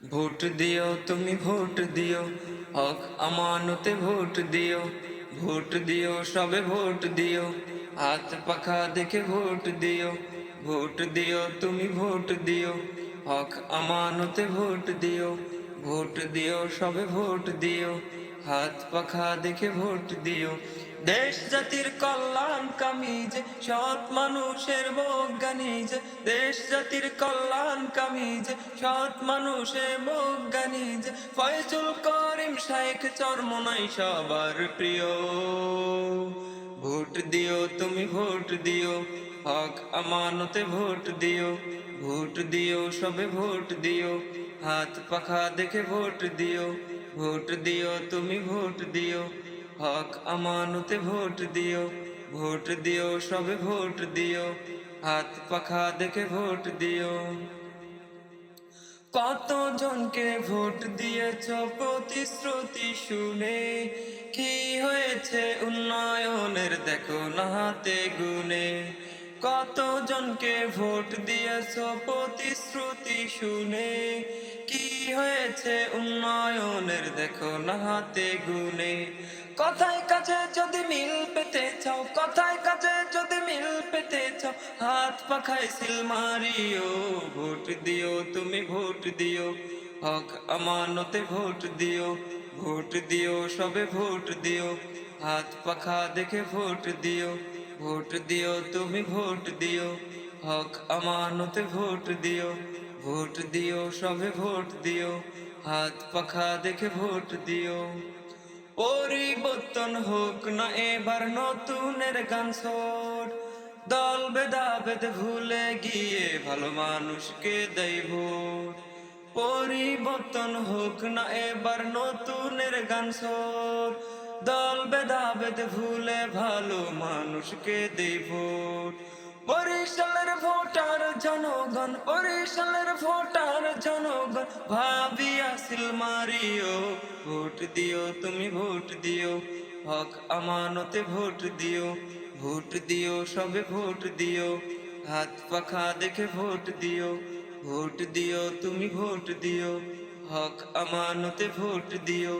Vote দিও তুমি vote দিও, হক আমানতে ভোট দিও। ভোট দিও সবে ভোট দিও, হাত পাখা দেখে ভোট দিও। ভোট দিও তুমি ভোট দিও, হক আমানতে ভোট দিও। ভোট দিও সবে ভোট দিও, হাত পাখা দেখে ভোট দিও। দেশ জাতির কল্যাণ কামী যে, সৎ মানুষের বজ্ঞানী যে। দেশ জাতির কল্যাণ কামী যে, সৎ মানুষের বজ্ঞানী যে। ফয়জুল করিম শাইখ চরমোনাই সবার প্রিয়। ভোট দিও তুমি ভোট দিও, হক আমানতে ভোট দিও। ভোট দিও সবে ভোট দিও, হাত পাখা দেখে ভোট দিও। ভোট দিও তুমি ভোট দিও, হক আমানতে ভোট দিও। ভোট দিও সবে ভোট দিও, হাত পাখা দেখে ভোট দিও। কত জনকে ভোট দিয়েছ প্রতিশ্রুতি শুনে, কি হয়েছে উন্নয়নের দেখো না হাতে গুনে। কত জনকে ভোট দিয়েছ প্রতিশ্রুতি শুনে, কি হয়েছে উন্নয়নের দেখো না হাতে গুনে। কথায় কাজে যদি মিল পেতে চাও, কথায় কাজে যদি মিল পেতে চাও, হাত পাখায় সিল মারিও। ভোট দিও তুমি ভোট দিও, হক আমানতে ভোট দিও। ভোট দিও সবে ভোট দিও, হাত পাখা দেখে ভোট দিও। ভোট দিও তুমি ভোট দিও, হক আমানতে ভোট দিও। ভোট দিও সবে ভোট দিও, হাত পাখা দেখে ভোট দিও। পরিবর্তন হোক না এবার নতুনের গান শোট, দল ভেদাভেদ ভুলে গিয়ে ভালো মানুষকে দেয় ভোট। পরিবর্তন হোক না এবার নতুনের গান শোট, দল ভেদাভেদ ভুলে ভালো মানুষকে দেয় ভোট। বরিশালের ভোটার জনগণ, বরিশালের ভোটার জনগণ, ভাবিয়া সিল মারিও। ভোট দিও তুমি ভোট দিও, হক আমানতে ভোট দিও। ভোট দিও সবে ভোট দিও, হাত পাখা দেখে ভোট দিও। ভোট দিও তুমি ভোট দিও, হক আমানতে ভোট দিও।